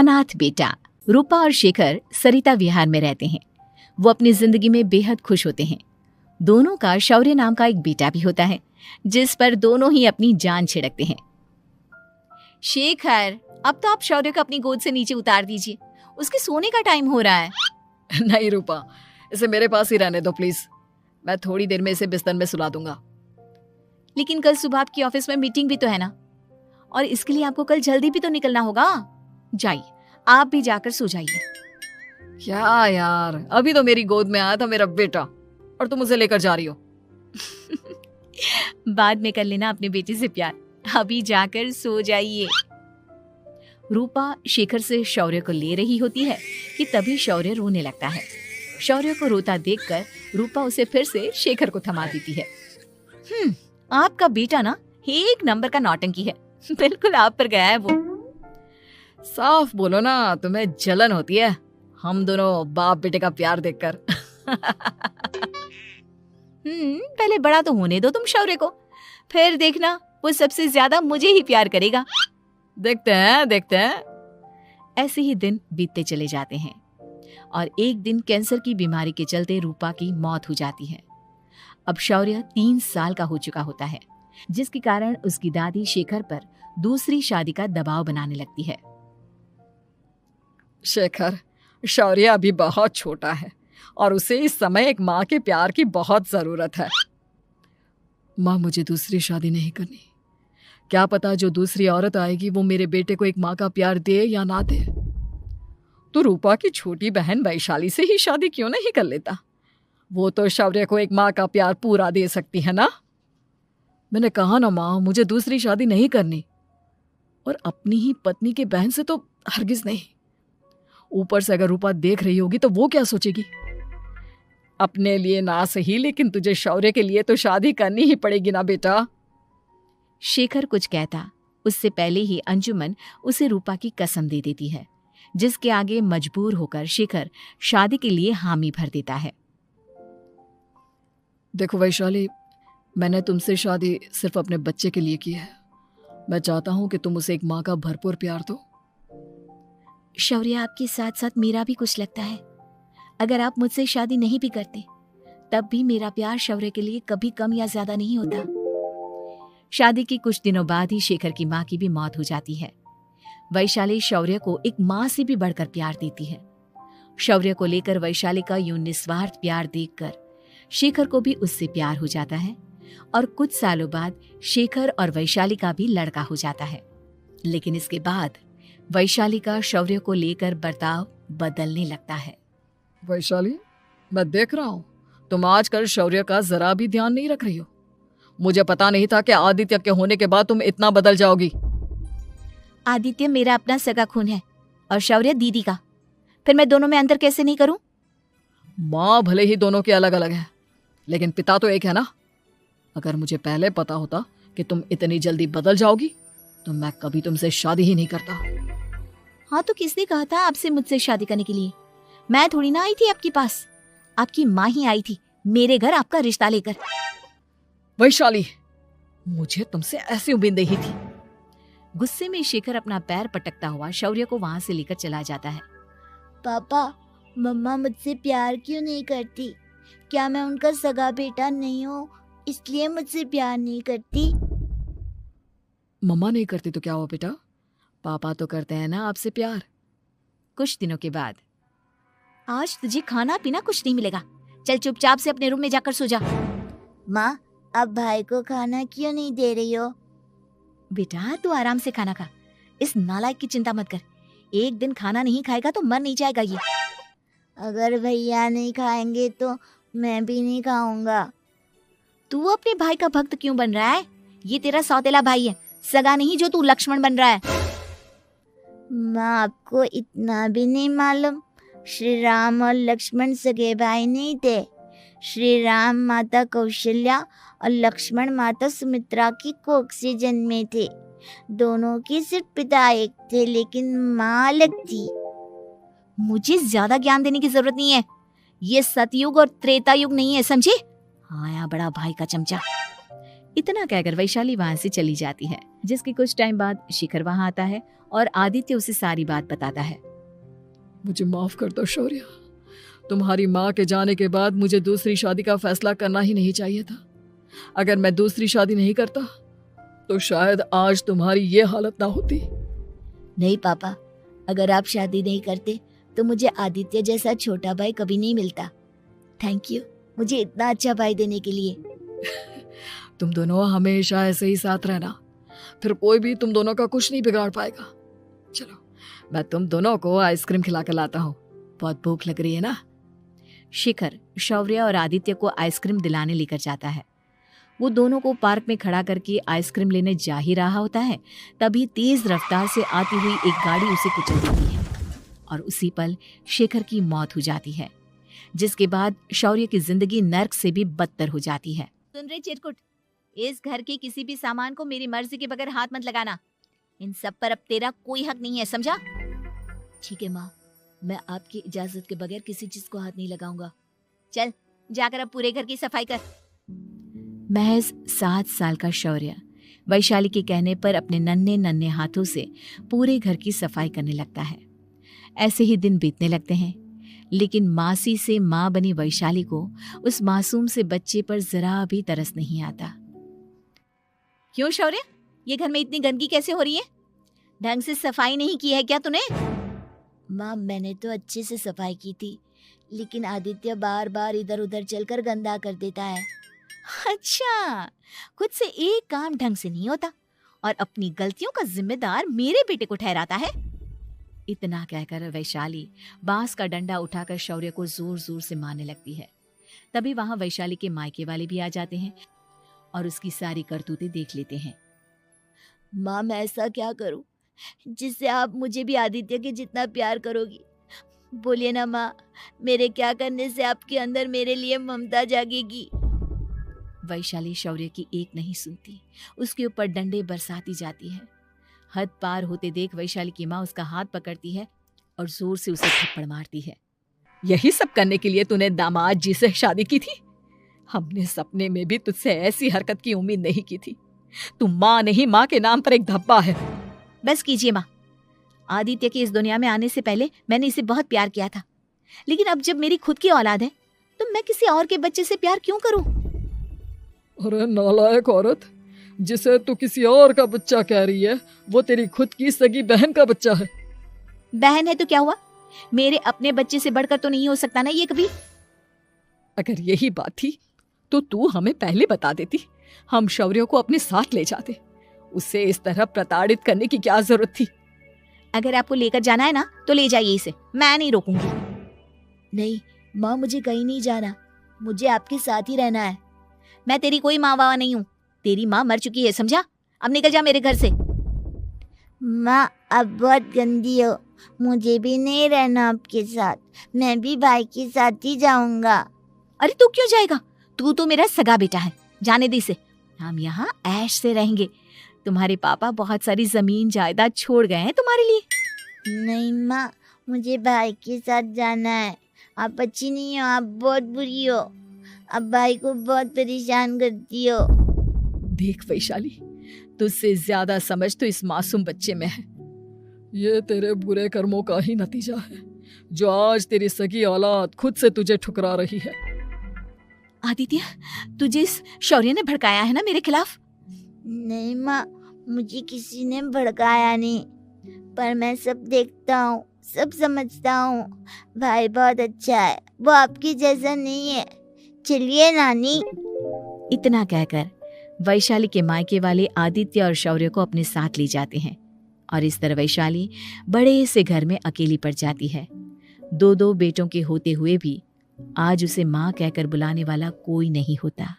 अनाथ बेटा। रूपा और शेखर सरिता विहार में रहते हैं। वो अपनी जिंदगी में बेहद खुश होते हैं। दोनों का शौर्य नाम का एक बेटा भी होता है, जिस पर दोनों ही अपनी जान छिड़कते हैं। शेखर, अब तो आप शौर्य को अपनी गोद से नीचे उतार दीजिए, उसके सोने का टाइम हो रहा है। नहीं रूपा, इसे मेरे पास ही रहने दो प्लीज। मैं थोड़ी देर में इसे बिस्तर में सुला दूंगा। लेकिन कल सुबह आपकी ऑफिस में मीटिंग भी तो है ना, और इसके लिए आपको कल जल्दी भी तो निकलना होगा। जाइए, आप भी जाकर सो जाइए। क्या यार, अभी तो मेरी गोद में आया था मेरा बेटा और तुम उसे लेकर जा रही हो। बाद में कर लेना अपने बेटे से प्यार, अभी जाकर सो जाइए। रूपा शेखर से शौर्य को ले रही होती है कि तभी शौर्य रोने लगता है। शौर्य को रोता देखकर रूपा उसे फिर से शेखर को थमा देती है। आपका बेटा ना एक नंबर का नौटंकी है, बिल्कुल आप पर गया है वो। साफ बोलो ना, तुम्हें जलन होती है हम दोनों बाप बेटे का प्यार देखकर। पहले बड़ा तो होने दो तुम शौर्य को, फिर देखना वो सबसे ज्यादा मुझे ही प्यार करेगा। देखते हैं। ऐसे ही दिन बीतते चले जाते हैं और एक दिन कैंसर की बीमारी के चलते रूपा की मौत हो जाती है। अब शौर्य 3 साल का हो चुका होता है, जिसके कारण उसकी दादी शेखर पर दूसरी शादी का दबाव बनाने लगती है। शेखर, शौर्य अभी बहुत छोटा है और उसे इस समय एक माँ के प्यार की बहुत जरूरत है। माँ, मुझे दूसरी शादी नहीं करनी। क्या पता जो दूसरी औरत आएगी वो मेरे बेटे को एक माँ का प्यार दे या ना दे। तो रूपा की छोटी बहन वैशाली से ही शादी क्यों नहीं कर लेता? वो तो शौर्य को एक माँ का प्यार पूरा दे सकती है ना। मैंने कहा ना माँ, मुझे दूसरी शादी नहीं करनी, और अपनी ही पत्नी की बहन से तो हरगिज नहीं। ऊपर से अगर रूपा देख रही होगी तो वो क्या सोचेगी? अपने लिए ना सही, लेकिन तुझे शौर्य के लिए तो शादी करनी ही पड़ेगी ना बेटा। शेखर कुछ कहता उससे पहले ही अंजुमन उसे रूपा की कसम दे देती है, जिसके आगे मजबूर होकर शेखर शादी के लिए हामी भर देता है। देखो वैशाली, मैंने तुमसे शादी सिर्फ अपने बच्चे के लिए की है। मैं चाहता हूं कि तुम उसे एक माँ का भरपूर प्यार दो। शौर्य, आपके साथ साथ मेरा भी कुछ लगता है। अगर आप मुझसे शादी नहीं भी करते तब भी मेरा प्यार शौर्य के लिए कभी कम या ज्यादा नहीं होता। शादी के कुछ दिनों बाद ही शेखर की माँ की भी मौत हो जाती है। वैशाली शौर्य को एक माँ से भी बढ़कर प्यार देती है। शौर्य को लेकर वैशाली का यूं निस्वार्थ प्यार देखकर शेखर को भी उससे प्यार हो जाता है और कुछ सालों बाद शेखर और वैशाली का भी लड़का हो जाता है। लेकिन इसके बाद वैशाली का शौर्य को लेकर बर्ताव बदलने लगता है। वैशाली, मैं देख रहा हूँ तुम आजकल शौर्य का जरा भी ध्यान नहीं रख रही हो। मुझे पता नहीं था कि आदित्य के होने के बाद तुम इतना बदल जाओगी। आदित्य मेरा अपना सगा खून है और शौर्य दीदी का, फिर मैं दोनों में अंतर कैसे नहीं करूं? माँ भले ही दोनों के अलग अलग है, लेकिन पिता तो एक है ना। अगर मुझे पहले पता होता कि तुम इतनी जल्दी बदल जाओगी तो मैं कभी तुमसे शादी ही नहीं करता। हाँ, तो किसने कहा था आपसे मुझसे शादी करने के लिए? मैं थोड़ी ना आई थी आपके पास, आपकी माँ ही आई थी मेरे घर आपका रिश्ता लेकर। वैशाली, मुझे तुमसे ऐसी उम्मीद नहीं थी। गुस्से में शेखर अपना पैर पटकता हुआ शौर्य को वहां से लेकर चला जाता है। पापा, मम्मा मुझसे प्यार क्यों नहीं करती? क्या मैं उनका सगा बेटा नहीं हूँ इसलिए मुझसे प्यार नहीं करती? मम्मा नहीं करती तो क्या हुआ बेटा, पापा तो करते हैं ना आपसे प्यार। कुछ दिनों के बाद, आज तुझे खाना पीना कुछ नहीं मिलेगा, चल चुपचाप से अपने रूम में जाकर सो जा। माँ, अब भाई को खाना क्यों नहीं दे रही हो? बेटा तू आराम से खाना खा, इस नालायक की चिंता मत कर। एक दिन खाना नहीं खाएगा तो मर नहीं जाएगा ये। अगर भैया नहीं खाएंगे तो मैं भी नहीं खाऊंगा। तू अपने भाई का भक्त क्यों बन रहा है? ये तेरा सौतेला भाई है, सगा नहीं जो तू लक्ष्मण बन रहा है। माँ, आपको इतना भी नहीं मालूम? श्री राम और लक्ष्मण सगे भाई नहीं थे। श्री राम माता कौशल्या और लक्ष्मण माता सुमित्रा की कोख से जन्मे थे। दोनों के सिर्फ पिता एक थे, लेकिन माँ अलग थी। मुझे ज्यादा ज्ञान देने की जरूरत नहीं है, ये सतयुग और त्रेता युग नहीं है, समझे? आया बड़ा भाई का चमचा। इतना कहकर वैशाली वहां से चली जाती है। जिसके कुछ टाइम बाद शिखर वहां आता है और आदित्य उसे सारी बात बताता है। मुझे माफ कर दो शौर्य, तुम्हारी माँ के जाने के बाद मुझे दूसरी शादी का फैसला करना ही नहीं चाहिए था। अगर मैं दूसरी शादी नहीं करता तो शायद आज तुम्हारी ये हालत ना होती। नहीं पापा, अगर आप शादी नहीं करते तो मुझे आदित्य जैसा छोटा भाई कभी नहीं मिलता। थैंक यू मुझे इतना अच्छा भाई देने के लिए। तुम दोनों हमेशा ऐसे ही साथ रहना, फिर कोई भी तुम दोनों का कुछ नहीं बिगाड़ पाएगा। चलो मैं तुम दोनों को आइसक्रीम खिला कर लाता हूँ, बहुत भूख लग रही है ना। शिखर शौर्य और आदित्य को आइसक्रीम दिलाने लेकर जाता है। वो दोनों को पार्क में खड़ा करके आइसक्रीम लेने जा ही रहा होता है, तभी तेज रफ्तार से आती हुई एक गाड़ी उसे कुचल देती है और उसी पल शेखर की मौत हो जाती है। जिसके बाद शौर्य की जिंदगी नर्क से भी बदतर हो जाती है। सुन रहे चिरकुट, इस घर के किसी भी सामान को मेरी मर्जी के बगैर हाथ मत लगाना। इन सब पर अब तेरा कोई हक नहीं है, समझा? ठीक है माँ, मैं आपकी इजाजत के बगैर किसी चीज को हाथ नहीं लगाऊंगा। चल जाकर अब पूरे घर की सफाई कर। महज 7 साल का शौर्य वैशाली के कहने पर अपने नन्हे नन्हे हाथों से पूरे घर की सफाई करने लगता है। ऐसे ही दिन बीतने लगते हैं, लेकिन मासी से माँ बनी वैशाली को उस मासूम से बच्चे पर जरा भी तरस नहीं आता। क्यों शौर्य, ये घर में इतनी गंदगी कैसे हो रही है? ढंग से सफाई नहीं की है क्या तूने? माँ मैंने तो अच्छे से सफाई की थी, लेकिन आदित्य बार बार इधर उधर चलकर गंदा कर देता है। अच्छा, खुद से एक काम ढंग से नहीं होता और अपनी गलतियों का जिम्मेदार मेरे बेटे को ठहराता है। इतना कहकर वैशाली बांस का डंडा उठाकर शौर्य को जोर जोर से मारने लगती है। तभी वहां वैशाली के मायके वाले भी आ जाते हैं और उसकी सारी करतूतें देख लेते हैं। माँ मैं ऐसा क्या करूं जिससे आप मुझे भी आदित्य के जितना प्यार करोगी? बोलिए ना माँ, मेरे क्या करने से आपके अंदर मेरे लिए ममता जागेगी? वैशाली शौर्य की एक नहीं सुनती, उसके ऊपर डंडे बरसाती जाती है। हद पार होते देख वैशाली की माँ उसका हाथ पकड़ती है और जोर से उसे थप्पड़ मारती है। यही सब करने के लिए तूने दामाद जी से शादी की थी? हमने सपने में भी तुझसे ऐसी हरकत की उम्मीद नहीं की थी। तू माँ नहीं, माँ के नाम पर एक धब्बा है। बस कीजिए माँ, आदित्य के इस दुनिया में आने से पहले मैंने इसे बहुत प्यार किया था, लेकिन अब जब मेरी खुद की औलाद है तो मैं किसी और के बच्चे से प्यार क्यों करूं? अरे नालायक औरत, जिसे तू किसी और का बच्चा कह रही है वो तेरी खुद की सगी बहन का बच्चा है। बहन है तो क्या हुआ, मेरे अपने बच्चे से बढ़कर तो नहीं हो सकता ना ये कभी। अगर यही बात थी तो तू हमें पहले बता देती, हम शौर्य को अपने साथ ले जाते। उसे इस तरह प्रताड़ित करने की क्या जरूरत थी? अगर आपको लेकर जाना है ना तो ले जाइए इसे, मैं नहीं रोकूंगी। नहीं माँ, मुझे कहीं नहीं जाना, मुझे आपके साथ ही रहना है। मैं तेरी कोई माँ बाबा नहीं हूँ, तेरी माँ मर चुकी है, समझा? अब निकल जा मेरे घर से। माँ आप बहुत गंदी हो, मुझे भी नहीं रहना आपके साथ, मैं भी भाई के साथ ही जाऊंगा। अरे तू क्यों जाएगा, तू तो मेरा सगा बेटा है, जाने दे इसे। हम यहाँ ऐश से रहेंगे, तुम्हारे पापा बहुत सारी जमीन जायदाद छोड़ गए हैं तुम्हारे लिए। नहीं माँ, मुझे भाई के साथ जाना है। आप अच्छी नहीं हो, आप बहुत बुरी हो, आप भाई को बहुत परेशान करती हो। देख वैशाली, तुझसे ज्यादा समझ तो इस मासूम बच्चे में है। ये तेरे बुरे कर्मों का ही नतीजा है जो आज तेरी सगी औलाद खुद से तुझे ठुकरा रही है। आदित्य, तुझे इस शौर्य ने भड़काया है ना मेरे खिलाफ? नहीं माँ, मुझे किसी ने भड़काया नहीं, पर मैं सब देखता हूँ, सब समझता हूँ। भाई बहुत अच्छा है, वो आपकी जैसा नहीं है। चलिए नानी। इतना कहकर वैशाली के मायके वाले आदित्य और शौर्य को अपने साथ ले जाते हैं और इस तरह वैशाली बड़े से घर में अकेली पड़ जाती है। 2 बेटों के होते हुए भी आज उसे माँ कहकर बुलाने वाला कोई नहीं होता।